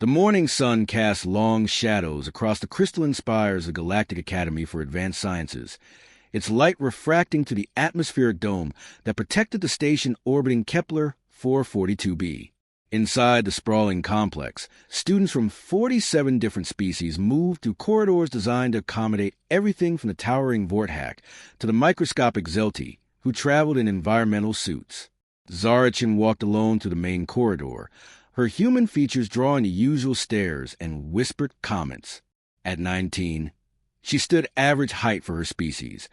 The morning sun cast long shadows across the crystalline spires of Galactic Academy for Advanced Sciences, its light refracting to the atmospheric dome that protected the station orbiting Kepler 442b. Inside the sprawling complex, students from 47 different species moved through corridors designed to accommodate everything from the towering Vorthak to the microscopic Zelti, who traveled in environmental suits. Zarachin walked alone through the main corridor, her human features drawing the usual stares and whispered comments. At 19, she stood average height for her species,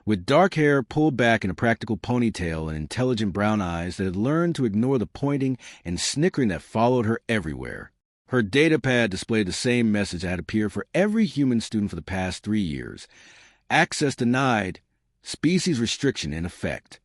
with dark hair pulled back in a practical ponytail and intelligent brown eyes that had learned to ignore the pointing and snickering that followed her everywhere. Her datapad displayed the same message that had appeared for every human student for the past 3 years. Access denied, species restriction in effect.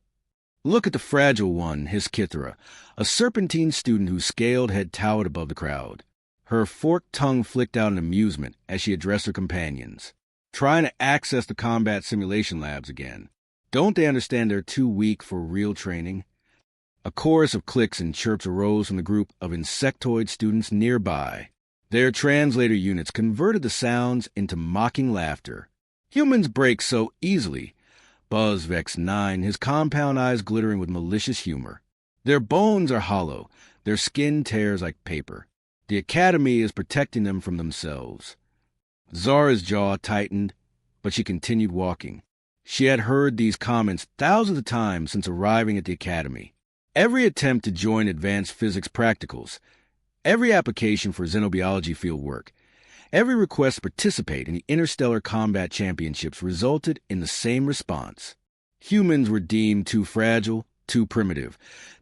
"Look at the fragile one," hissed Kithra, a serpentine student whose scaled head towered above the crowd. Her forked tongue flicked out in amusement as she addressed her companions. "Trying to access the combat simulation labs again. Don't they understand they're too weak for real training?" A chorus of clicks and chirps arose from the group of insectoid students nearby. Their translator units converted the sounds into mocking laughter. "Humans break so easily," Buzz vexed 9, his compound eyes glittering with malicious humor. "Their bones are hollow, their skin tears like paper. The Academy is protecting them from themselves." Zara's jaw tightened, but she continued walking. She had heard these comments thousands of times since arriving at the Academy. Every attempt to join advanced physics practicals, every application for xenobiology fieldwork, every request to participate in the Interstellar Combat Championships resulted in the same response. Humans were deemed too fragile, too primitive,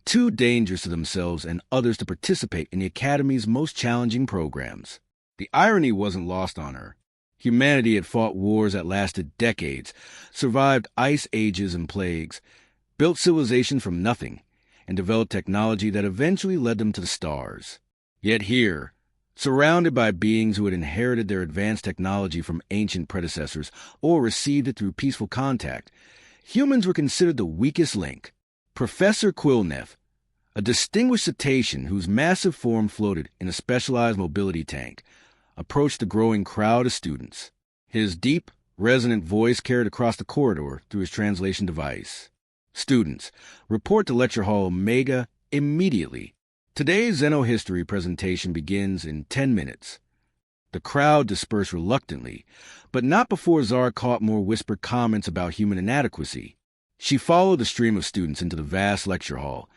too dangerous to themselves and others to participate in the Academy's most challenging programs. The irony wasn't lost on her. Humanity had fought wars that lasted decades, survived ice ages and plagues, built civilizations from nothing, and developed technology that eventually led them to the stars. Yet here, surrounded by beings who had inherited their advanced technology from ancient predecessors or received it through peaceful contact, humans were considered the weakest link. Professor Quillneff, a distinguished cetacean whose massive form floated in a specialized mobility tank, approached the growing crowd of students. His deep, resonant voice carried across the corridor through his translation device. "Students, report to Lecture Hall Omega immediately. Today's Xenohistory presentation begins in 10 minutes. The crowd dispersed reluctantly, but not before Zara caught more whispered comments about human inadequacy. She followed the stream of students into the vast lecture hall,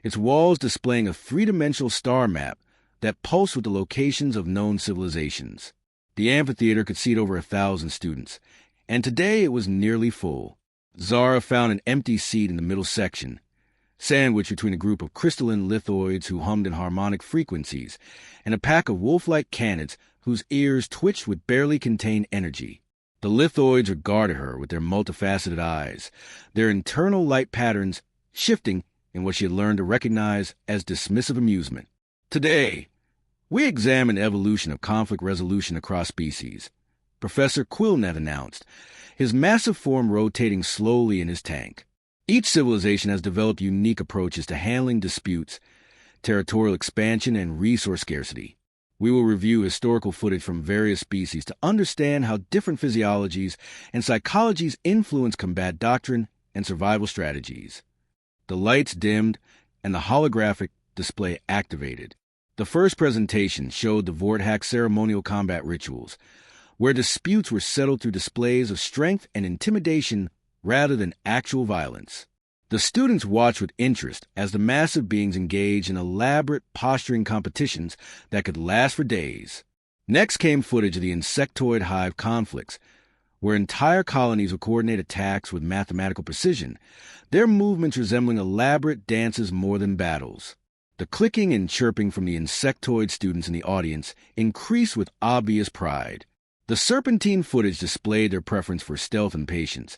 its walls displaying a three-dimensional star map that pulsed with the locations of known civilizations. The amphitheater could seat over 1,000 students, and today it was nearly full. Zara found an empty seat in the middle section, sandwiched between a group of crystalline lithoids who hummed in harmonic frequencies, and a pack of wolf-like canids whose ears twitched with barely contained energy. The lithoids regarded her with their multifaceted eyes, their internal light patterns shifting in what she had learned to recognize as dismissive amusement. "Today, we examine evolution of conflict resolution across species," Professor Quillneff announced, his massive form rotating slowly in his tank. "Each civilization has developed unique approaches to handling disputes, territorial expansion, and resource scarcity. We will review historical footage from various species to understand how different physiologies and psychologies influence combat doctrine and survival strategies." The lights dimmed and the holographic display activated. The first presentation showed the Vorthak ceremonial combat rituals, where disputes were settled through displays of strength and intimidation rather than actual violence. The students watched with interest as the massive beings engaged in elaborate posturing competitions that could last for days. Next came footage of the insectoid hive conflicts, where entire colonies would coordinate attacks with mathematical precision, their movements resembling elaborate dances more than battles. The clicking and chirping from the insectoid students in the audience increased with obvious pride. The serpentine footage displayed their preference for stealth and patience,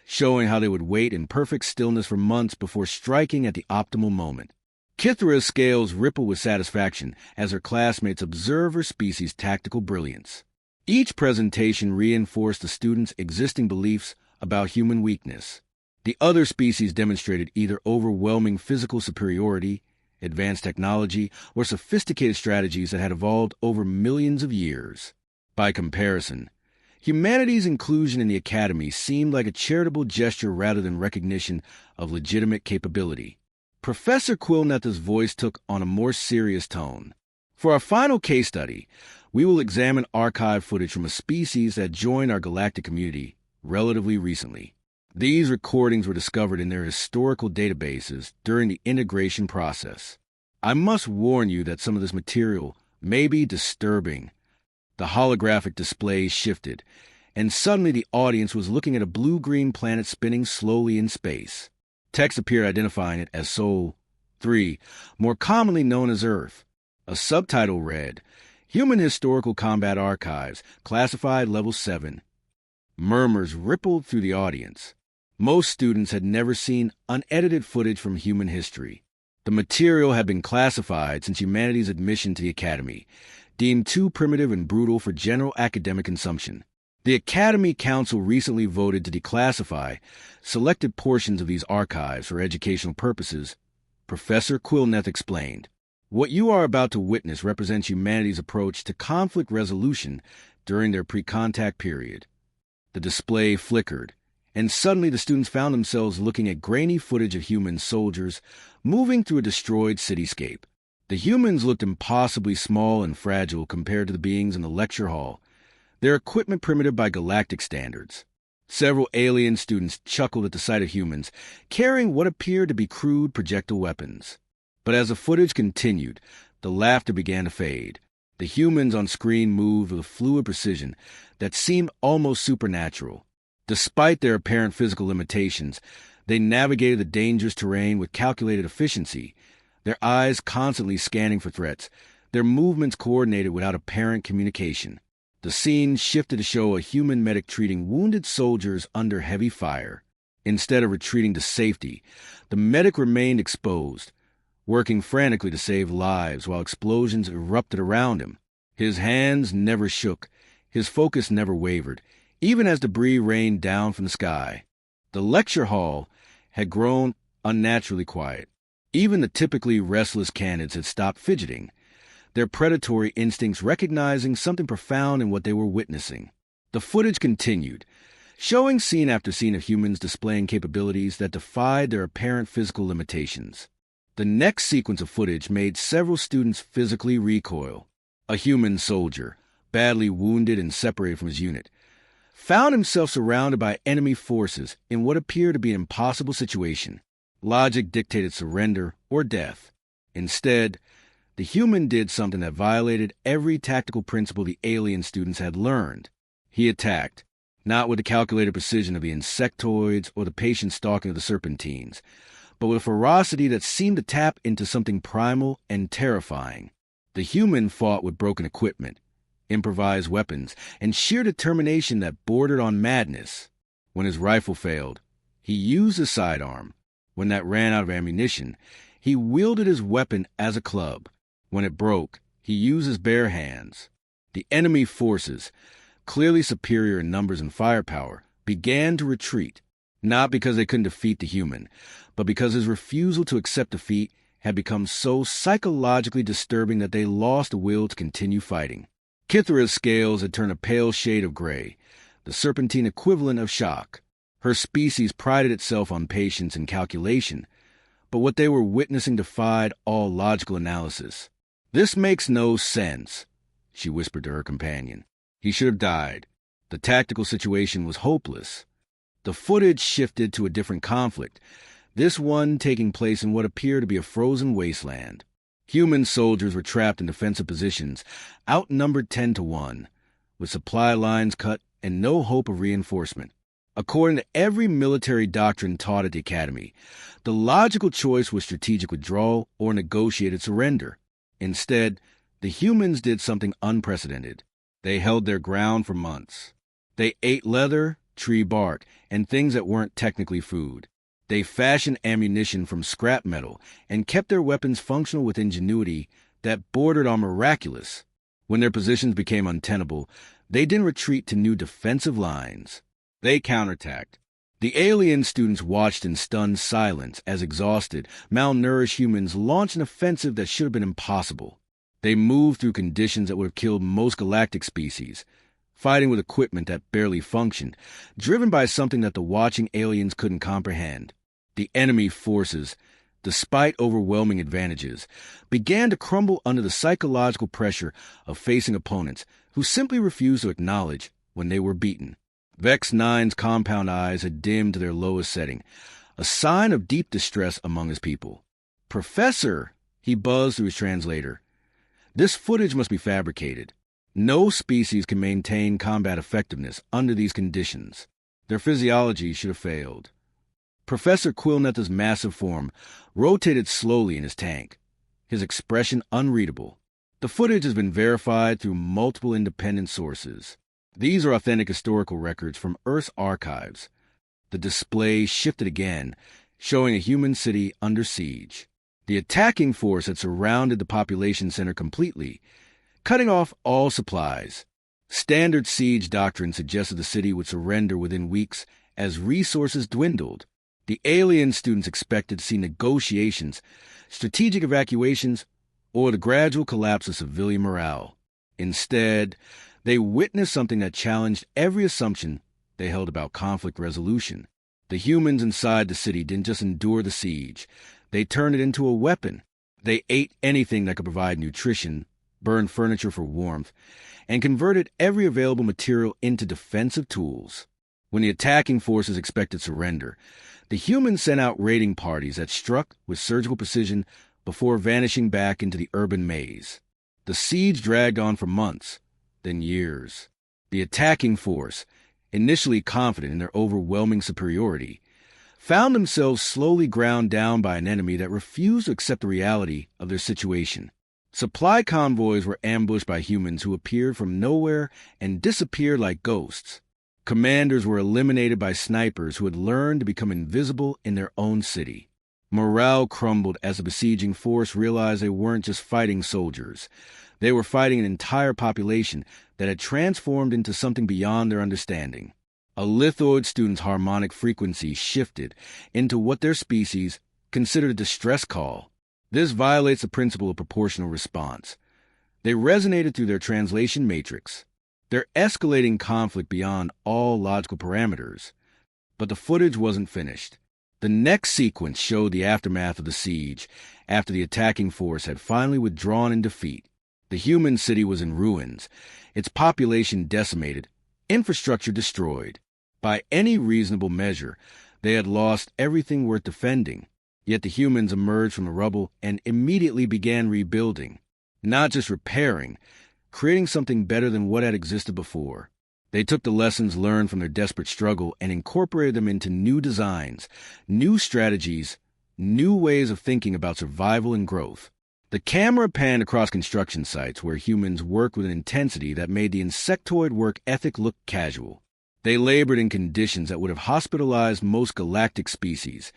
showing how they would wait in perfect stillness for months before striking at the optimal moment. Kithra's scales rippled with satisfaction as her classmates observed her species' tactical brilliance. Each presentation reinforced the students' existing beliefs about human weakness. The other species demonstrated either overwhelming physical superiority, advanced technology, or sophisticated strategies that had evolved over millions of years. By comparison, humanity's inclusion in the Academy seemed like a charitable gesture rather than recognition of legitimate capability. Professor Quillnetha's voice took on a more serious tone. For our final case study, we will examine archive footage from a species that joined our galactic community relatively recently. These recordings were discovered in their historical databases during the integration process. I must warn you that some of this material may be disturbing. The holographic display shifted, and suddenly the audience was looking at a blue-green planet spinning slowly in space. Text appeared identifying it as Sol 3, more commonly known as Earth. A subtitle read, Human Historical Combat Archives, Classified Level 7. Murmurs rippled through the audience. Most students had never seen unedited footage from human history. The material had been classified since humanity's admission to the Academy, deemed too primitive and brutal for general academic consumption. The Academy Council recently voted to declassify selected portions of these archives for educational purposes. Professor Quillnetha explained, What you are about to witness represents humanity's approach to conflict resolution during their pre-contact period. The display flickered, and suddenly the students found themselves looking at grainy footage of human soldiers moving through a destroyed cityscape. The humans looked impossibly small and fragile compared to the beings in the lecture hall, their equipment primitive by galactic standards. Several alien students chuckled at the sight of humans carrying what appeared to be crude projectile weapons. But as the footage continued, the laughter began to fade. The humans on screen moved with a fluid precision that seemed almost supernatural. Despite their apparent physical limitations, they navigated the dangerous terrain with calculated efficiency, their eyes constantly scanning for threats, their movements coordinated without apparent communication. The scene shifted to show a human medic treating wounded soldiers under heavy fire. Instead of retreating to safety, the medic remained exposed, working frantically to save lives while explosions erupted around him. His hands never shook, his focus never wavered, even as debris rained down from the sky. The lecture hall had grown unnaturally quiet. Even the typically restless candidates had stopped fidgeting, their predatory instincts recognizing something profound in what they were witnessing. The footage continued, showing scene after scene of humans displaying capabilities that defied their apparent physical limitations. The next sequence of footage made several students physically recoil. A human soldier, badly wounded and separated from his unit, found himself surrounded by enemy forces in what appeared to be an impossible situation. Logic dictated surrender or death. Instead, the human did something that violated every tactical principle the alien students had learned. He attacked, not with the calculated precision of the insectoids or the patient stalking of the serpentines, but with a ferocity that seemed to tap into something primal and terrifying. The human fought with broken equipment, improvised weapons, and sheer determination that bordered on madness. When his rifle failed, he used his sidearm. When that ran out of ammunition, he wielded his weapon as a club. When it broke, he used his bare hands. The enemy forces, clearly superior in numbers and firepower, began to retreat, not because they couldn't defeat the human, but because his refusal to accept defeat had become so psychologically disturbing that they lost the will to continue fighting. Kithra's scales had turned a pale shade of gray, the serpentine equivalent of shock. Her species prided itself on patience and calculation, but what they were witnessing defied all logical analysis. "This makes no sense," she whispered to her companion. "He should have died. The tactical situation was hopeless." The footage shifted to a different conflict, this one taking place in what appeared to be a frozen wasteland. Human soldiers were trapped in defensive positions, outnumbered 10-1, with supply lines cut and no hope of reinforcement. According to every military doctrine taught at the Academy, the logical choice was strategic withdrawal or negotiated surrender. Instead, the humans did something unprecedented. They held their ground for months. They ate leather, tree bark, and things that weren't technically food. They fashioned ammunition from scrap metal and kept their weapons functional with ingenuity that bordered on miraculous. When their positions became untenable, they didn't retreat to new defensive lines. They counterattacked, The alien students watched in stunned silence as exhausted, malnourished humans launched an offensive that should have been impossible. They moved through conditions that would have killed most galactic species, fighting with equipment that barely functioned, driven by something that the watching aliens couldn't comprehend. The enemy forces, despite overwhelming advantages, began to crumble under the psychological pressure of facing opponents who simply refused to acknowledge when they were beaten. Vex 9's compound eyes had dimmed to their lowest setting, a sign of deep distress among his people. "Professor," he buzzed through his translator, "this footage must be fabricated. No species can maintain combat effectiveness under these conditions. Their physiology should have failed." Professor Quilnetha's massive form rotated slowly in his tank, his expression unreadable. "The footage has been verified through multiple independent sources. These are authentic historical records from Earth's archives." The display shifted again, showing a human city under siege. The attacking force had surrounded the population center completely, cutting off all supplies. Standard siege doctrine suggested the city would surrender within weeks as resources dwindled. The alien students expected to see negotiations, strategic evacuations, or the gradual collapse of civilian morale. Instead, they witnessed something that challenged every assumption they held about conflict resolution. The humans inside the city didn't just endure the siege. They turned it into a weapon. They ate anything that could provide nutrition, burned furniture for warmth, and converted every available material into defensive tools. When the attacking forces expected surrender, the humans sent out raiding parties that struck with surgical precision before vanishing back into the urban maze. The siege dragged on for months, then years. The attacking force, initially confident in their overwhelming superiority, found themselves slowly ground down by an enemy that refused to accept the reality of their situation. Supply convoys were ambushed by humans who appeared from nowhere and disappeared like ghosts. Commanders were eliminated by snipers who had learned to become invisible in their own city. Morale crumbled as the besieging force realized they weren't just fighting soldiers. They were fighting an entire population that had transformed into something beyond their understanding. A lithoid student's harmonic frequency shifted into what their species considered a distress call. This violates the principle of proportional response. They resonated through their translation matrix. They're escalating conflict beyond all logical parameters. But the footage wasn't finished. The next sequence showed the aftermath of the siege after the attacking force had finally withdrawn in defeat. The human city was in ruins, its population decimated, infrastructure destroyed. By any reasonable measure, they had lost everything worth defending. Yet the humans emerged from the rubble and immediately began rebuilding, not just repairing, creating something better than what had existed before. They took the lessons learned from their desperate struggle and incorporated them into new designs, new strategies, new ways of thinking about survival and growth. The camera panned across construction sites where humans worked with an intensity that made the insectoid work ethic look casual. They labored in conditions that would have hospitalized most galactic species,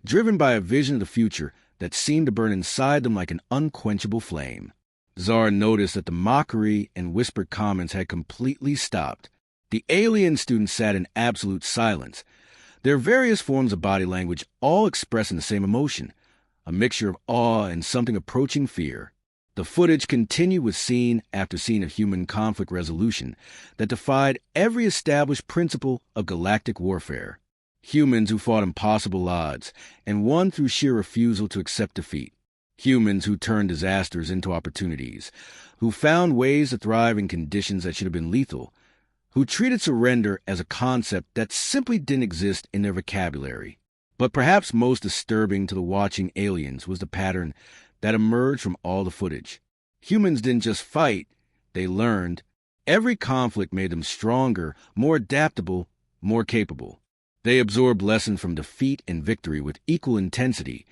driven by a vision of the future that seemed to burn inside them like an unquenchable flame. Zara noticed that the mockery and whispered comments had completely stopped. The alien students sat in absolute silence, their various forms of body language all expressing the same emotion, a mixture of awe and something approaching fear. The footage continued with scene after scene of human conflict resolution that defied every established principle of galactic warfare. Humans who fought impossible odds and won through sheer refusal to accept defeat. Humans who turned disasters into opportunities, who found ways to thrive in conditions that should have been lethal, who treated surrender as a concept that simply didn't exist in their vocabulary. But perhaps most disturbing to the watching aliens was the pattern that emerged from all the footage. Humans didn't just fight, they learned. Every conflict made them stronger, more adaptable, more capable. They absorbed lessons from defeat and victory with equal intensity,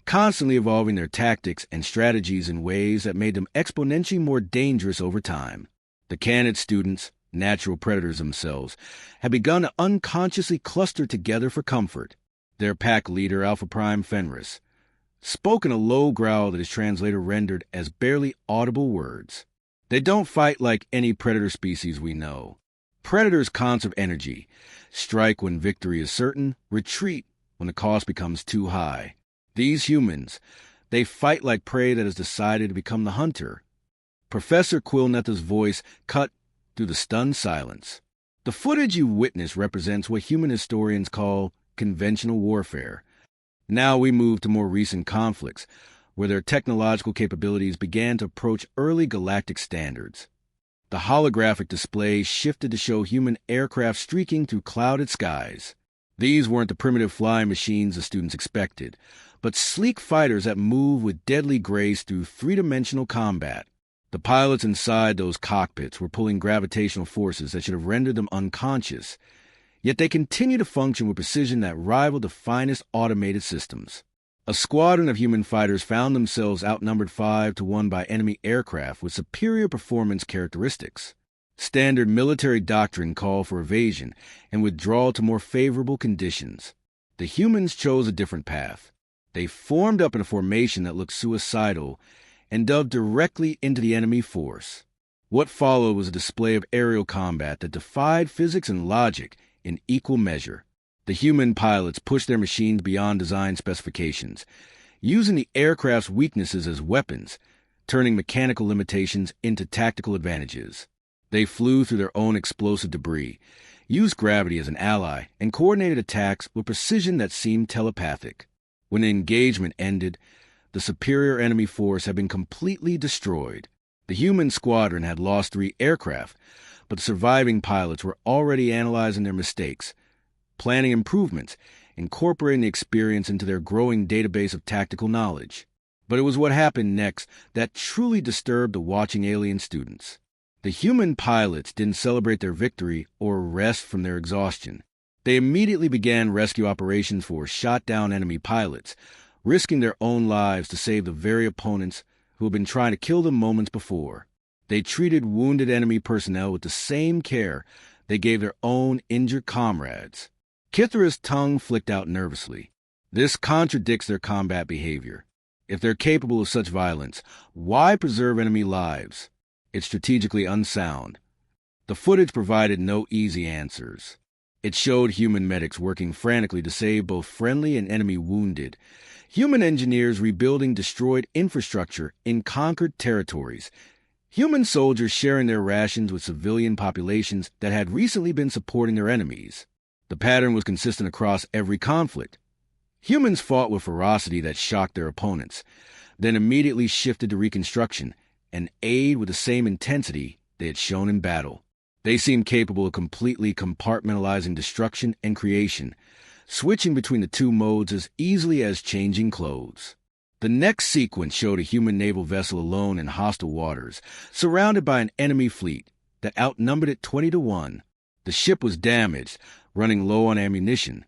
constantly evolving their tactics and strategies in ways that made them exponentially more dangerous over time. The candid students, natural predators themselves, had begun to unconsciously cluster together for comfort. Their pack leader, Alpha Prime Fenris, spoke in a low growl that his translator rendered as barely audible words. "They don't fight like any predator species we know. Predators conserve energy, strike when victory is certain, retreat when the cost becomes too high. These humans, they fight like prey that has decided to become the hunter. Professor Quillnetha's voice cut through the stunned silence. The footage you witness represents what human historians call conventional warfare. Now we move to more recent conflicts, where their technological capabilities began to approach early galactic standards. The holographic display shifted to show human aircraft streaking through clouded skies. These weren't the primitive flying machines the students expected, but sleek fighters that move with deadly grace through three-dimensional combat. The pilots inside those cockpits were pulling gravitational forces that should have rendered them unconscious, yet they continued to function with precision that rivaled the finest automated systems. A squadron of human fighters found themselves outnumbered 5-1 by enemy aircraft with superior performance characteristics. Standard military doctrine called for evasion and withdrawal to more favorable conditions. The humans chose a different path. They formed up in a formation that looked suicidal and dove directly into the enemy force. What followed was a display of aerial combat that defied physics and logic in equal measure. The human pilots pushed their machines beyond design specifications, using the aircraft's weaknesses as weapons, turning mechanical limitations into tactical advantages. They flew through their own explosive debris, used gravity as an ally, and coordinated attacks with precision that seemed telepathic. When the engagement ended, the superior enemy force had been completely destroyed. The human squadron had lost 3 aircraft, but the surviving pilots were already analyzing their mistakes, planning improvements, incorporating the experience into their growing database of tactical knowledge. But it was what happened next that truly disturbed the watching alien students. The human pilots didn't celebrate their victory or rest from their exhaustion. They immediately began rescue operations for shot-down enemy pilots, risking their own lives to save the very opponents who had been trying to kill them moments before. They treated wounded enemy personnel with the same care they gave their own injured comrades. Kithra's tongue flicked out nervously. This contradicts their combat behavior. If they're capable of such violence, why preserve enemy lives? It's strategically unsound. The footage provided no easy answers. It showed human medics working frantically to save both friendly and enemy wounded, human engineers rebuilding destroyed infrastructure in conquered territories, human soldiers sharing their rations with civilian populations that had recently been supporting their enemies. The pattern was consistent across every conflict. Humans fought with ferocity that shocked their opponents, then immediately shifted to reconstruction and aid with the same intensity they had shown in battle. They seemed capable of completely compartmentalizing destruction and creation, switching between the two modes as easily as changing clothes. The next sequence showed a human naval vessel alone in hostile waters, surrounded by an enemy fleet that outnumbered it 20-1. The ship was damaged, running low on ammunition,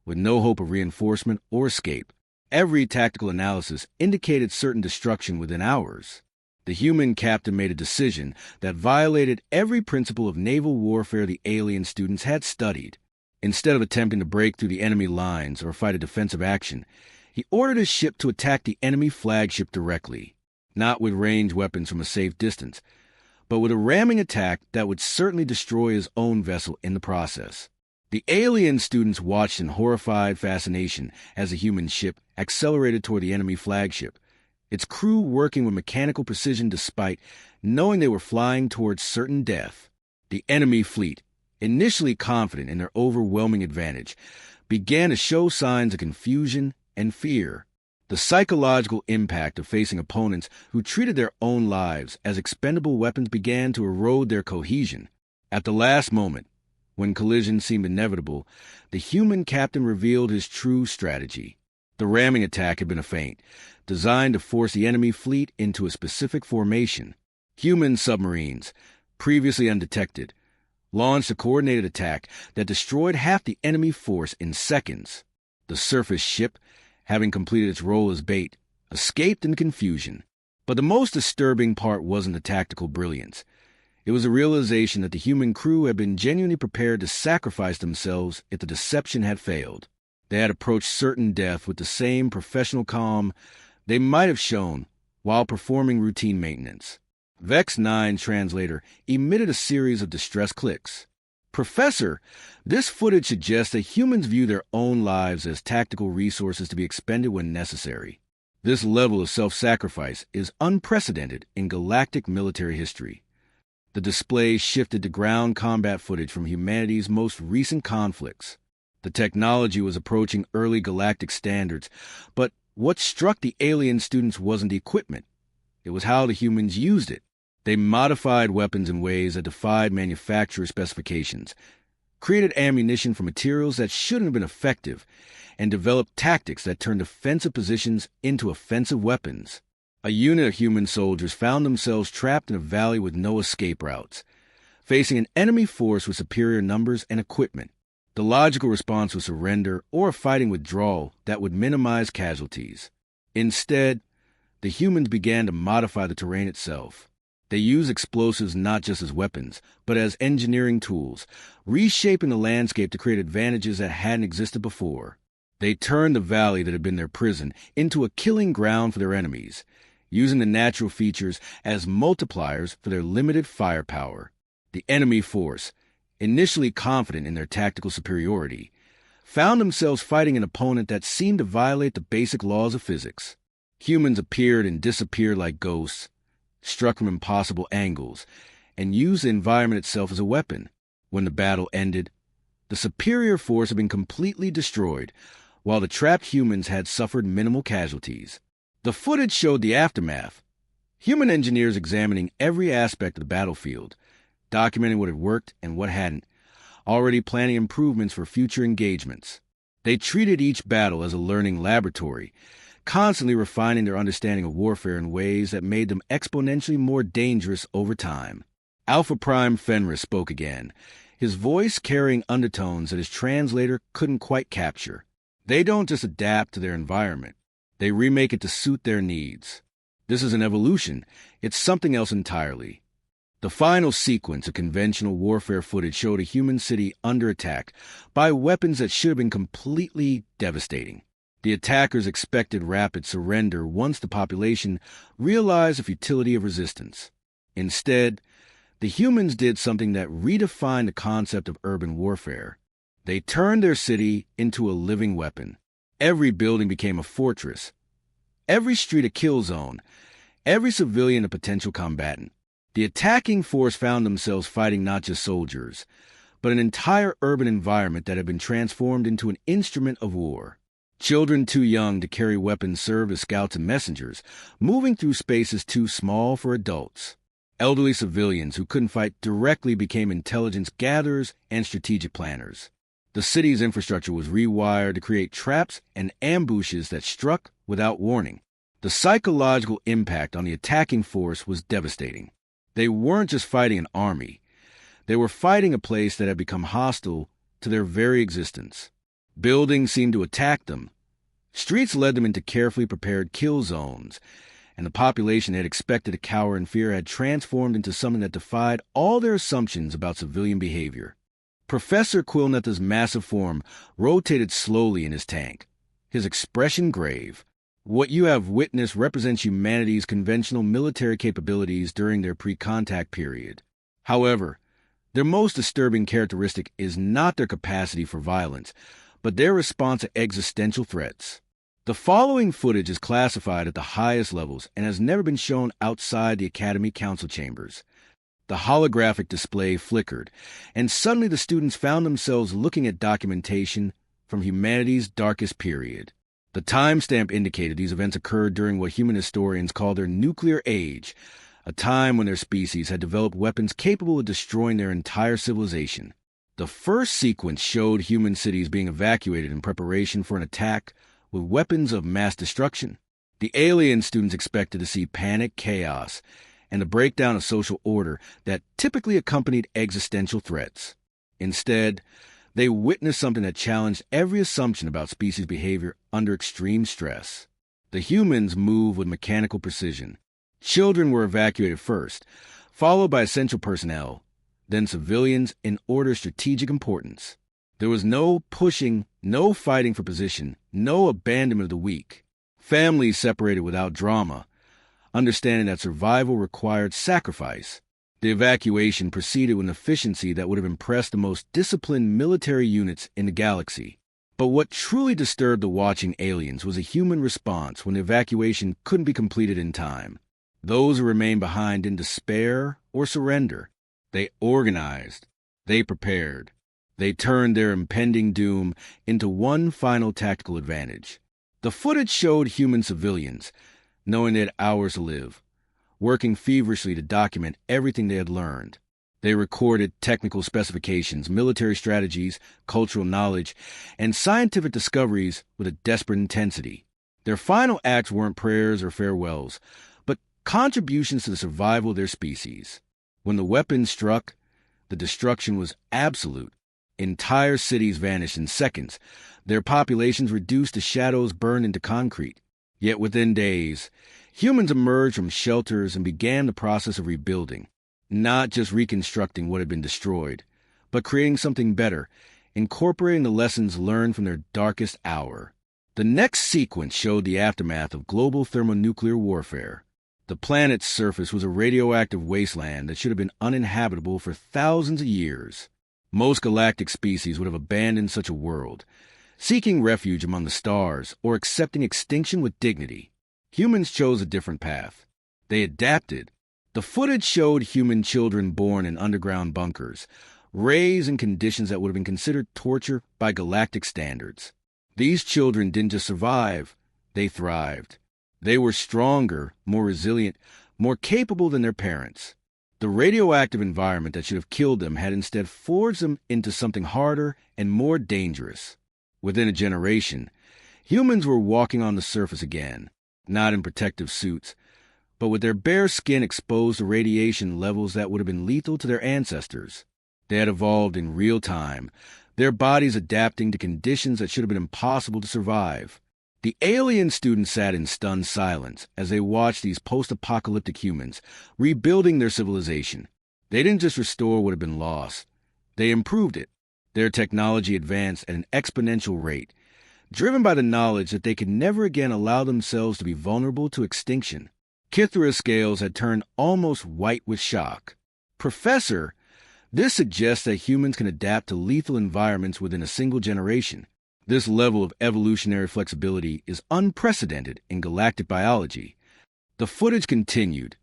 with no hope of reinforcement or escape. Every tactical analysis indicated certain destruction within hours. The human captain made a decision that violated every principle of naval warfare the alien students had studied. Instead of attempting to break through the enemy lines or fight a defensive action, he ordered his ship to attack the enemy flagship directly, not with ranged weapons from a safe distance, but with a ramming attack that would certainly destroy his own vessel in the process. The alien students watched in horrified fascination as the human ship accelerated toward the enemy flagship, its crew working with mechanical precision despite knowing they were flying towards certain death. The enemy fleet, initially confident in their overwhelming advantage, began to show signs of confusion and fear. The psychological impact of facing opponents who treated their own lives as expendable weapons began to erode their cohesion. At the last moment, when collision seemed inevitable, the human captain revealed his true strategy. The ramming attack had been a feint, designed to force the enemy fleet into a specific formation. Human submarines, previously undetected, launched a coordinated attack that destroyed half the enemy force in seconds. The surface ship, having completed its role as bait, escaped in confusion. But the most disturbing part wasn't the tactical brilliance. It was the realization that the human crew had been genuinely prepared to sacrifice themselves if the deception had failed. They had approached certain death with the same professional calm they might have shown while performing routine maintenance. Vex 9's translator emitted a series of distress clicks. Professor, this footage suggests that humans view their own lives as tactical resources to be expended when necessary. This level of self-sacrifice is unprecedented in galactic military history. The display shifted to ground combat footage from humanity's most recent conflicts. The technology was approaching early galactic standards, but what struck the alien students wasn't the equipment. It was how the humans used it. They modified weapons in ways that defied manufacturer specifications, created ammunition from materials that shouldn't have been effective, and developed tactics that turned defensive positions into offensive weapons. A unit of human soldiers found themselves trapped in a valley with no escape routes, facing an enemy force with superior numbers and equipment. The logical response was surrender or a fighting withdrawal that would minimize casualties. Instead, the humans began to modify the terrain itself. They used explosives not just as weapons, but as engineering tools, reshaping the landscape to create advantages that hadn't existed before. They turned the valley that had been their prison into a killing ground for their enemies, using the natural features as multipliers for their limited firepower. The enemy force, initially confident in their tactical superiority, found themselves fighting an opponent that seemed to violate the basic laws of physics. Humans appeared and disappeared like ghosts, struck from impossible angles, and used the environment itself as a weapon. When the battle ended, the superior force had been completely destroyed, while the trapped humans had suffered minimal casualties. The footage showed the aftermath. Human engineers examining every aspect of the battlefield, documenting what had worked and what hadn't, already planning improvements for future engagements. They treated each battle as a learning laboratory, constantly refining their understanding of warfare in ways that made them exponentially more dangerous over time. Alpha Prime Fenris spoke again, his voice carrying undertones that his translator couldn't quite capture. They don't just adapt to their environment. They remake it to suit their needs. This is an evolution. It's something else entirely. The final sequence of conventional warfare footage showed a human city under attack by weapons that should have been completely devastating. The attackers expected rapid surrender once the population realized the futility of resistance. Instead, the humans did something that redefined the concept of urban warfare. They turned their city into a living weapon. Every building became a fortress, every street a kill zone, every civilian a potential combatant. The attacking force found themselves fighting not just soldiers, but an entire urban environment that had been transformed into an instrument of war. Children too young to carry weapons served as scouts and messengers, moving through spaces too small for adults. Elderly civilians who couldn't fight directly became intelligence gatherers and strategic planners. The city's infrastructure was rewired to create traps and ambushes that struck without warning. The psychological impact on the attacking force was devastating. They weren't just fighting an army. They were fighting a place that had become hostile to their very existence. Buildings seemed to attack them. Streets led them into carefully prepared kill zones, and the population they had expected to cower in fear had transformed into something that defied all their assumptions about civilian behavior. Professor Quilnetha's massive form rotated slowly in his tank, his expression grave. What you have witnessed represents humanity's conventional military capabilities during their pre-contact period. However, their most disturbing characteristic is not their capacity for violence, but their response to existential threats. The following footage is classified at the highest levels and has never been shown outside the Academy Council chambers. The holographic display flickered, and suddenly the students found themselves looking at documentation from humanity's darkest period. The timestamp indicated these events occurred during what human historians call their nuclear age, a time when their species had developed weapons capable of destroying their entire civilization. The first sequence showed human cities being evacuated in preparation for an attack with weapons of mass destruction. The alien students expected to see panic, chaos, and the breakdown of social order that typically accompanied existential threats. Instead, they witnessed something that challenged every assumption about species behavior under extreme stress. The humans moved with mechanical precision. Children were evacuated first, followed by essential personnel, then civilians in order of strategic importance. There was no pushing, no fighting for position, no abandonment of the weak. Families separated without drama, understanding that survival required sacrifice. The evacuation proceeded with an efficiency that would have impressed the most disciplined military units in the galaxy. But what truly disturbed the watching aliens was a human response when the evacuation couldn't be completed in time. Those who remained behind didn't despair or surrender. They organized. They prepared. They turned their impending doom into one final tactical advantage. The footage showed human civilians, knowing they had hours to live, working feverishly to document everything they had learned. They recorded technical specifications, military strategies, cultural knowledge, and scientific discoveries with a desperate intensity. Their final acts weren't prayers or farewells, but contributions to the survival of their species. When the weapons struck, the destruction was absolute. Entire cities vanished in seconds, their populations reduced to shadows burned into concrete. Yet within days, humans emerged from shelters and began the process of rebuilding, not just reconstructing what had been destroyed, but creating something better, incorporating the lessons learned from their darkest hour. The next sequence showed the aftermath of global thermonuclear warfare. The planet's surface was a radioactive wasteland that should have been uninhabitable for thousands of years. Most galactic species would have abandoned such a world, seeking refuge among the stars or accepting extinction with dignity. Humans chose a different path. They adapted. The footage showed human children born in underground bunkers, raised in conditions that would have been considered torture by galactic standards. These children didn't just survive, they thrived. They were stronger, more resilient, more capable than their parents. The radioactive environment that should have killed them had instead forged them into something harder and more dangerous. Within a generation, humans were walking on the surface again, not in protective suits, but with their bare skin exposed to radiation levels that would have been lethal to their ancestors. They had evolved in real time, their bodies adapting to conditions that should have been impossible to survive. The alien students sat in stunned silence as they watched these post-apocalyptic humans rebuilding their civilization. They didn't just restore what had been lost. They improved it. Their technology advanced at an exponential rate, driven by the knowledge that they could never again allow themselves to be vulnerable to extinction. Kithra's scales had turned almost white with shock. Professor, this suggests that humans can adapt to lethal environments within a single generation. This level of evolutionary flexibility is unprecedented in galactic biology. The footage continued,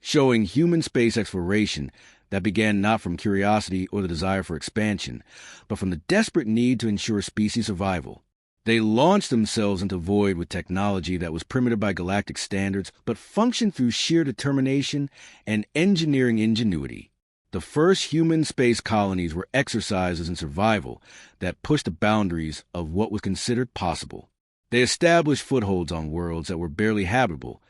showing human space exploration that began not from curiosity or the desire for expansion, but from the desperate need to ensure species survival. They launched themselves into void with technology that was primitive by galactic standards, but functioned through sheer determination and engineering ingenuity. The first human space colonies were exercises in survival that pushed the boundaries of what was considered possible. They established footholds on worlds that were barely habitable,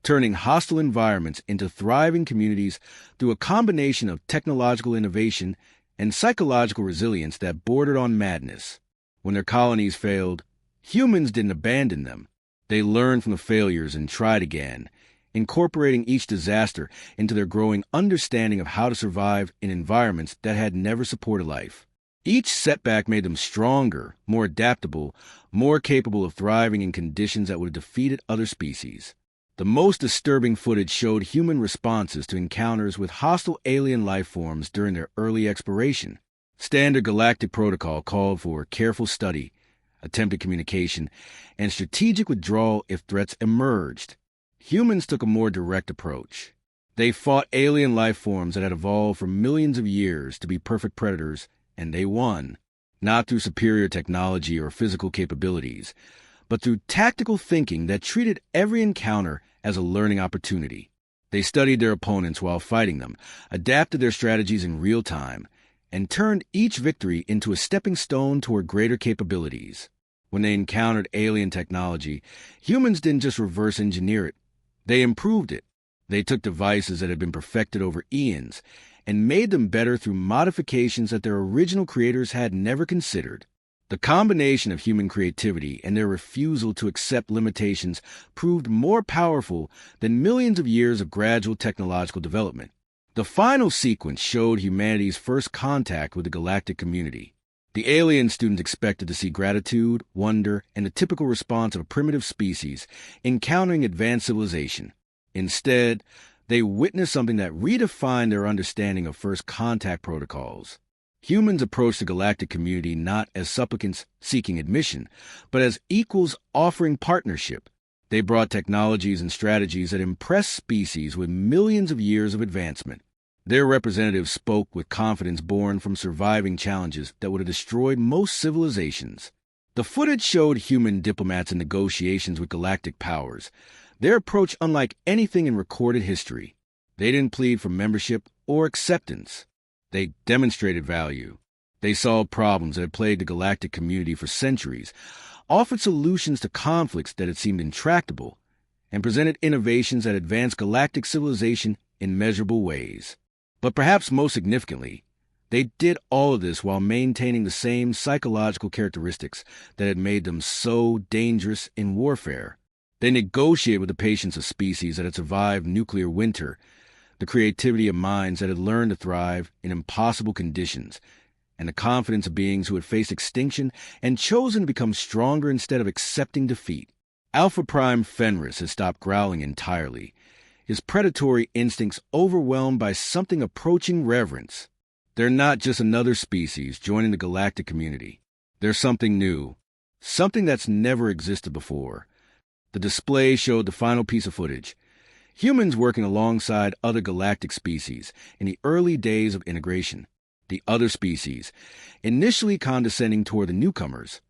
turning hostile environments into thriving communities through a combination of technological innovation and psychological resilience that bordered on madness. When their colonies failed, humans didn't abandon them. They learned from the failures and tried again, incorporating each disaster into their growing understanding of how to survive in environments that had never supported life. Each setback made them stronger, more adaptable, more capable of thriving in conditions that would have defeated other species. The most disturbing footage showed human responses to encounters with hostile alien life forms during their early exploration. Standard galactic protocol called for careful study, attempted communication, and strategic withdrawal if threats emerged. Humans took a more direct approach. They fought alien life forms that had evolved for millions of years to be perfect predators, and they won, not through superior technology or physical capabilities, but through tactical thinking that treated every encounter as a learning opportunity. They studied their opponents while fighting them, adapted their strategies in real time, and turned each victory into a stepping stone toward greater capabilities. When they encountered alien technology, humans didn't just reverse engineer it. They improved it. They took devices that had been perfected over eons and made them better through modifications that their original creators had never considered. The combination of human creativity and their refusal to accept limitations proved more powerful than millions of years of gradual technological development. The final sequence showed humanity's first contact with the galactic community. The alien students expected to see gratitude, wonder, and the typical response of a primitive species encountering advanced civilization. Instead, They witnessed something that redefined their understanding of first contact protocols. Humans approached the galactic community not as supplicants seeking admission, but as equals offering partnership. They brought technologies and strategies that impressed species with millions of years of advancement. Their representatives spoke with confidence born from surviving challenges that would have destroyed most civilizations. The footage showed human diplomats in negotiations with galactic powers, their approach unlike anything in recorded history. They didn't plead for membership or acceptance. They demonstrated value. They solved problems that had plagued the galactic community for centuries, offered solutions to conflicts that had seemed intractable, and presented innovations that advanced galactic civilization in measurable ways. But perhaps most significantly, they did all of this while maintaining the same psychological characteristics that had made them so dangerous in warfare. They negotiated with the patience of species that had survived nuclear winter, the creativity of minds that had learned to thrive in impossible conditions, and the confidence of beings who had faced extinction and chosen to become stronger instead of accepting defeat. Alpha Prime Fenris had stopped growling entirely, his predatory instincts overwhelmed by something approaching reverence. They're not just another species joining the galactic community. They're something new, something that's never existed before. The display showed the final piece of footage. Humans working alongside other galactic species in the early days of integration. The other species, initially condescending toward the newcomers,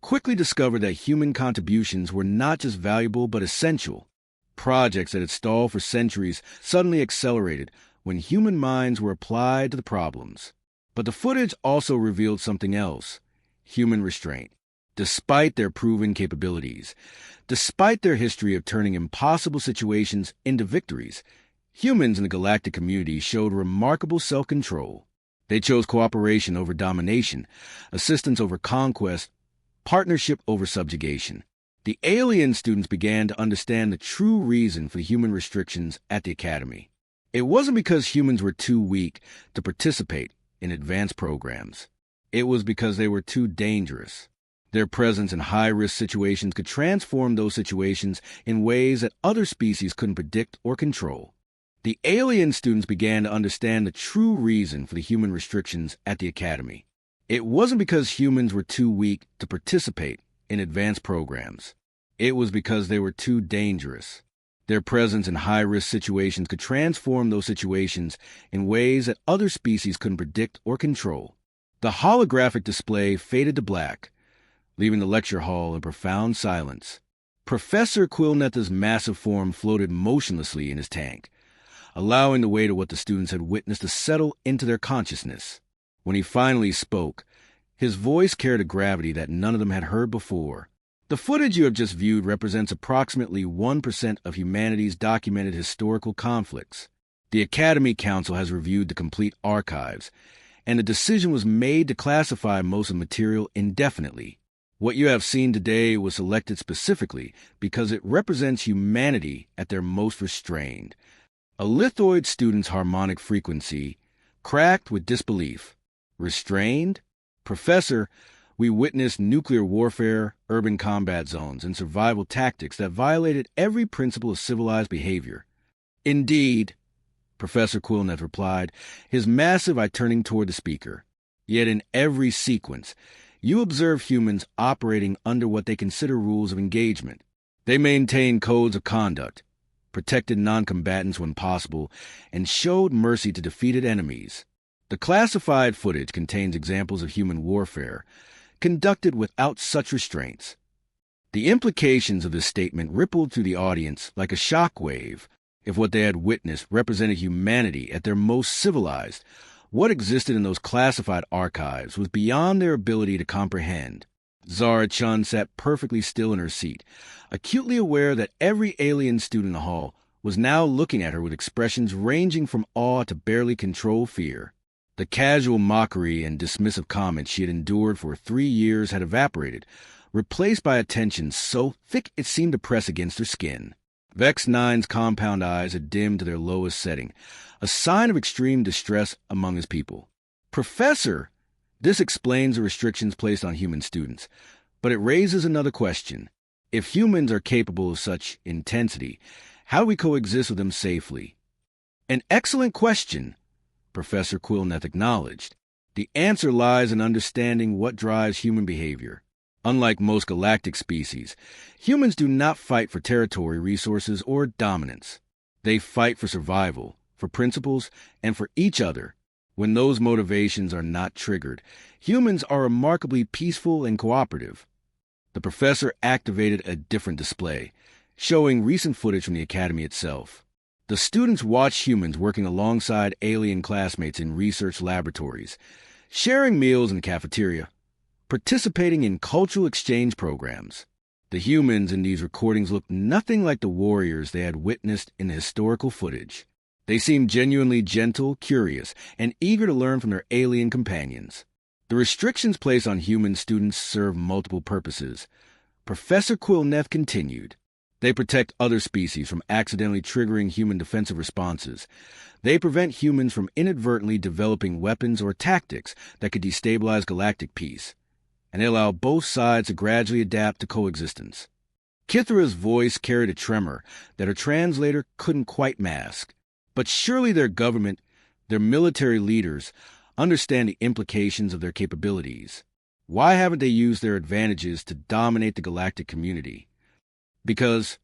quickly discovered that human contributions were not just valuable but essential. Projects that had stalled for centuries suddenly accelerated when human minds were applied to the problems. But the footage also revealed something else: human restraint. Despite their proven capabilities, despite their history of turning impossible situations into victories, humans in the galactic community showed remarkable self-control. They chose cooperation over domination, assistance over conquest, partnership over subjugation. The alien students began to understand the true reason for the human restrictions at the Academy. It wasn't because humans were too weak to participate in advanced programs. It was because they were too dangerous. Their presence in high-risk situations could transform those situations in ways that other species couldn't predict or control. The alien students began to understand the true reason for the human restrictions at the Academy. It wasn't because humans were too weak to participate in advanced programs. It was because they were too dangerous. Their presence in high-risk situations could transform those situations in ways that other species couldn't predict or control. The holographic display faded to black, leaving the lecture hall in profound silence. Professor Quillnetha's massive form floated motionlessly in his tank, allowing the weight of what the students had witnessed to settle into their consciousness. When he finally spoke, his voice carried a gravity that none of them had heard before. The footage you have just viewed represents approximately 1% of humanity's documented historical conflicts. The Academy Council has reviewed the complete archives, and a decision was made to classify most of the material indefinitely. What you have seen today was selected specifically because it represents humanity at their most restrained. A lithoid student's harmonic frequency, cracked with disbelief. Restrained? Professor, we witnessed nuclear warfare, urban combat zones, and survival tactics that violated every principle of civilized behavior. Indeed, Professor Quillnet replied, his massive eye turning toward the speaker. Yet in every sequence, you observe humans operating under what they consider rules of engagement. They maintain codes of conduct, protected non-combatants when possible, and showed mercy to defeated enemies. The classified footage contains examples of human warfare, conducted without such restraints. The implications of this statement rippled through the audience like a shock wave. If what they had witnessed represented humanity at their most civilized, what existed in those classified archives was beyond their ability to comprehend. Zara Chun sat perfectly still in her seat, acutely aware that every alien student in the hall was now looking at her with expressions ranging from awe to barely controlled fear. The casual mockery and dismissive comments she had endured for 3 years had evaporated, replaced by a tension so thick it seemed to press against her skin. Vex 9's compound eyes had dimmed to their lowest setting, a sign of extreme distress among his people. Professor, this explains the restrictions placed on human students, but it raises another question. If humans are capable of such intensity, how do we coexist with them safely? An excellent question, Professor Quillneth acknowledged. The answer lies in understanding what drives human behavior. Unlike most galactic species, humans do not fight for territory, resources, or dominance. They fight for survival, for principles, and for each other. When those motivations are not triggered, humans are remarkably peaceful and cooperative. The professor activated a different display, showing recent footage from the Academy itself. The students watched humans working alongside alien classmates in research laboratories, sharing meals in the cafeteria, participating in cultural exchange programs. The humans in these recordings looked nothing like the warriors they had witnessed in the historical footage. They seemed genuinely gentle, curious, and eager to learn from their alien companions. The restrictions placed on human students serve multiple purposes. Professor Quillneth continued. They protect other species from accidentally triggering human defensive responses. They prevent humans from inadvertently developing weapons or tactics that could destabilize galactic peace. And they allow both sides to gradually adapt to coexistence. Kithra's voice carried a tremor that her translator couldn't quite mask. But surely their government, their military leaders, understand the implications of their capabilities. Why haven't they used their advantages to dominate the galactic community? Because,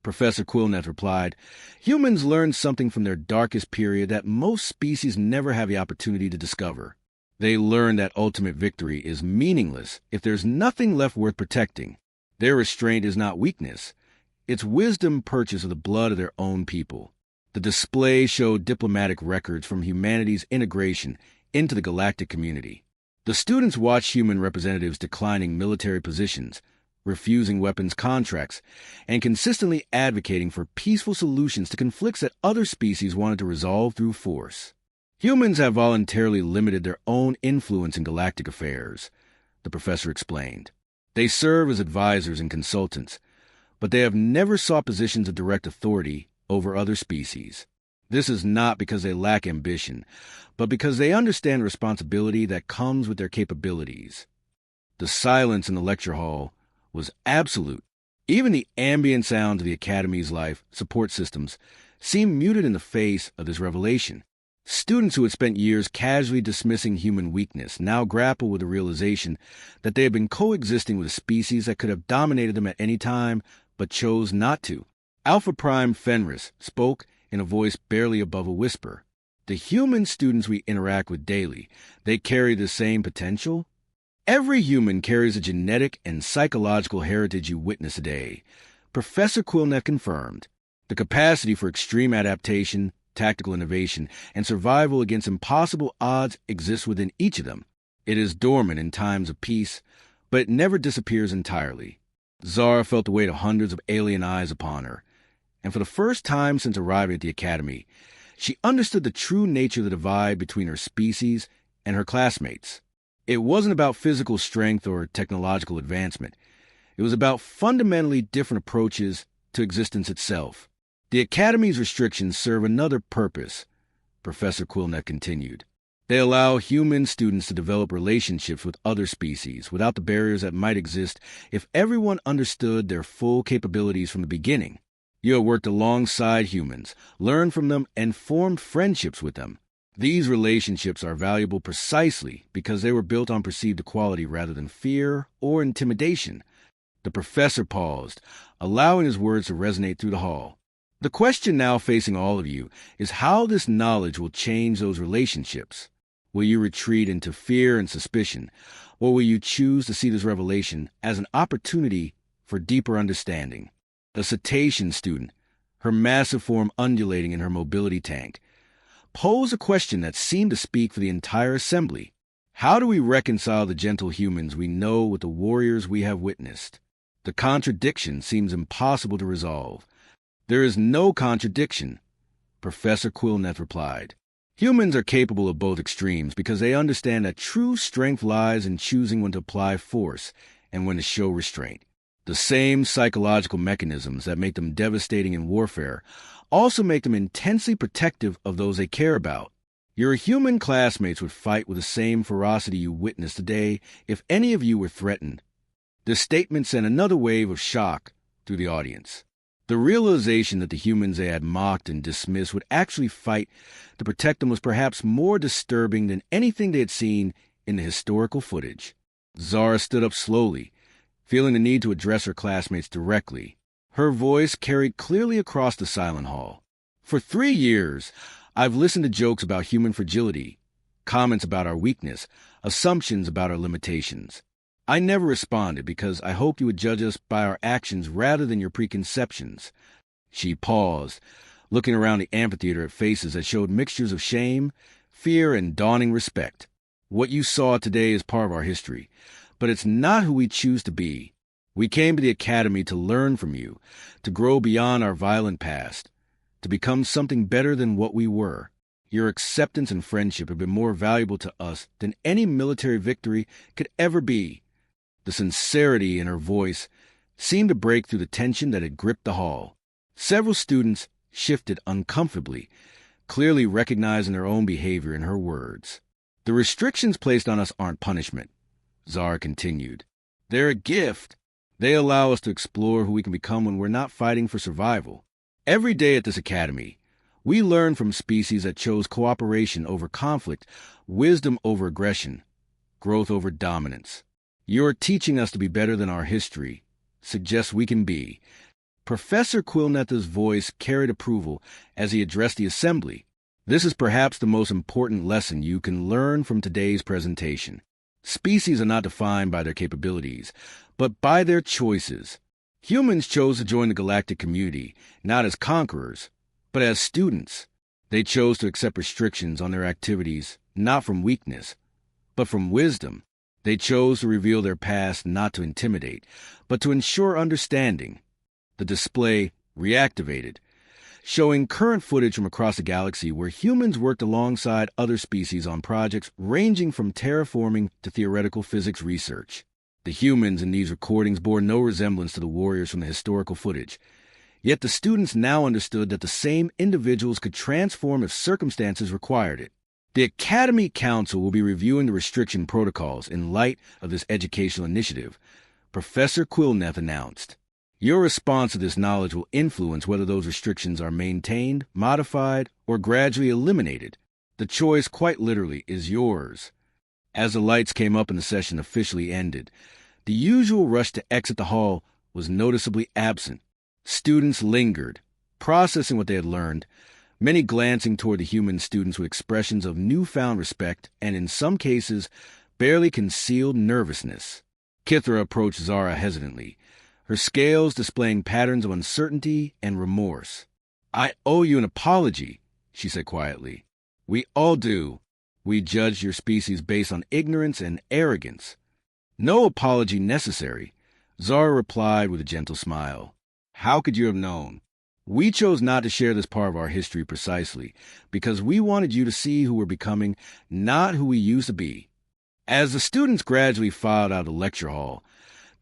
Professor Quillneth replied, humans learn something from their darkest period that most species never have the opportunity to discover. They learn that ultimate victory is meaningless if there's nothing left worth protecting. Their restraint is not weakness. It's wisdom purchased of the blood of their own people. The display showed diplomatic records from humanity's integration into the galactic community. The students watched human representatives declining military positions, refusing weapons contracts, and consistently advocating for peaceful solutions to conflicts that other species wanted to resolve through force. Humans have voluntarily limited their own influence in galactic affairs, the professor explained. They serve as advisors and consultants, but they have never sought positions of direct authority over other species. This is not because they lack ambition, but because they understand the responsibility that comes with their capabilities. The silence in the lecture hall was absolute. Even the ambient sounds of the Academy's life support systems seemed muted in the face of this revelation. Students who had spent years casually dismissing human weakness now grapple with the realization that they had been coexisting with a species that could have dominated them at any time, but chose not to. Alpha Prime Fenris spoke in a voice barely above a whisper. The human students we interact with daily, they carry the same potential? Every human carries a genetic and psychological heritage you witness today, Professor Quillneth confirmed. The capacity for extreme adaptation, tactical innovation, and survival against impossible odds exists within each of them. It is dormant in times of peace, but it never disappears entirely. Zara felt the weight of hundreds of alien eyes upon her, and for the first time since arriving at the Academy, she understood the true nature of the divide between her species and her classmates. It wasn't about physical strength or technological advancement. It was about fundamentally different approaches to existence itself. The Academy's restrictions serve another purpose, Professor Quillneth continued. They allow human students to develop relationships with other species without the barriers that might exist if everyone understood their full capabilities from the beginning. You have worked alongside humans, learned from them, and formed friendships with them. These relationships are valuable precisely because they were built on perceived equality rather than fear or intimidation. The professor paused, allowing his words to resonate through the hall. The question now facing all of you is how this knowledge will change those relationships. Will you retreat into fear and suspicion, or will you choose to see this revelation as an opportunity for deeper understanding? The cetacean student, her massive form undulating in her mobility tank, posed a question that seemed to speak for the entire assembly. How do we reconcile the gentle humans we know with the warriors we have witnessed? The contradiction seems impossible to resolve. There is no contradiction, Professor Quillneth replied. Humans are capable of both extremes because they understand that true strength lies in choosing when to apply force and when to show restraint. The same psychological mechanisms that make them devastating in warfare also make them intensely protective of those they care about. Your human classmates would fight with the same ferocity you witnessed today if any of you were threatened. This statement sent another wave of shock through the audience. The realization that the humans they had mocked and dismissed would actually fight to protect them was perhaps more disturbing than anything they had seen in the historical footage. Zara stood up slowly, feeling the need to address her classmates directly. Her voice carried clearly across the silent hall. For 3 years, I've listened to jokes about human fragility, comments about our weakness, assumptions about our limitations. I never responded because I hoped you would judge us by our actions rather than your preconceptions. She paused, looking around the amphitheater at faces that showed mixtures of shame, fear, and dawning respect. What you saw today is part of our history, but it's not who we choose to be. We came to the academy to learn from you, to grow beyond our violent past, to become something better than what we were. Your acceptance and friendship have been more valuable to us than any military victory could ever be. The sincerity in her voice seemed to break through the tension that had gripped the hall. Several students shifted uncomfortably, clearly recognizing their own behavior in her words. The restrictions placed on us aren't punishment, Zara continued. They're a gift. They allow us to explore who we can become when we're not fighting for survival. Every day at this academy, we learn from species that chose cooperation over conflict, wisdom over aggression, growth over dominance. You're teaching us to be better than our history suggests we can be. Professor Quilnetha's voice carried approval as he addressed the assembly. This is perhaps the most important lesson you can learn from today's presentation. Species are not defined by their capabilities, but by their choices. Humans chose to join the galactic community, not as conquerors, but as students. They chose to accept restrictions on their activities, not from weakness, but from wisdom. They chose to reveal their past not to intimidate, but to ensure understanding. The display reactivated, showing current footage from across the galaxy where humans worked alongside other species on projects ranging from terraforming to theoretical physics research. The humans in these recordings bore no resemblance to the warriors from the historical footage. Yet the students now understood that the same individuals could transform if circumstances required it. The Academy Council will be reviewing the restriction protocols in light of this educational initiative, Professor Quilneth announced. Your response to this knowledge will influence whether those restrictions are maintained, modified, or gradually eliminated. The choice, quite literally, is yours. As the lights came up and the session officially ended, the usual rush to exit the hall was noticeably absent. Students lingered, processing what they had learned, many glancing toward the human students with expressions of newfound respect and, in some cases, barely concealed nervousness. Kithra approached Zara hesitantly, her scales displaying patterns of uncertainty and remorse. I owe you an apology, she said quietly. We all do. We judged your species based on ignorance and arrogance. No apology necessary, Zara replied with a gentle smile. How could you have known? We chose not to share this part of our history precisely because we wanted you to see who we're becoming, not who we used to be. As the students gradually filed out of the lecture hall,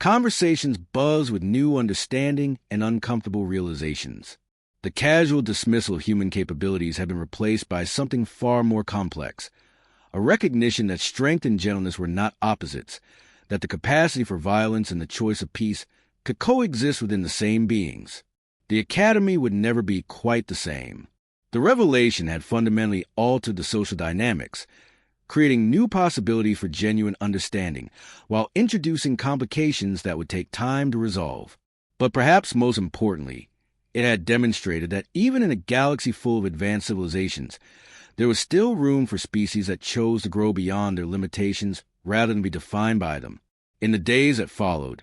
conversations buzzed with new understanding and uncomfortable realizations. The casual dismissal of human capabilities had been replaced by something far more complex, a recognition that strength and gentleness were not opposites, that the capacity for violence and the choice of peace could coexist within the same beings. The Academy would never be quite the same. The revelation had fundamentally altered the social dynamics, creating new possibilities for genuine understanding, while introducing complications that would take time to resolve. But perhaps most importantly, it had demonstrated that even in a galaxy full of advanced civilizations, there was still room for species that chose to grow beyond their limitations rather than be defined by them. In the days that followed,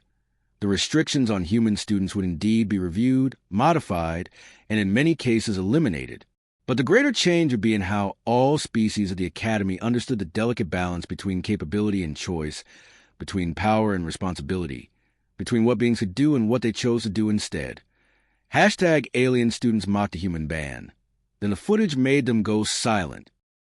the restrictions on human students would indeed be reviewed, modified, and in many cases eliminated. But the greater change would be in how all species of the Academy understood the delicate balance between capability and choice, between power and responsibility, between what beings could do and what they chose to do instead. #alien students mocked the human ban. Then the footage made them go silent.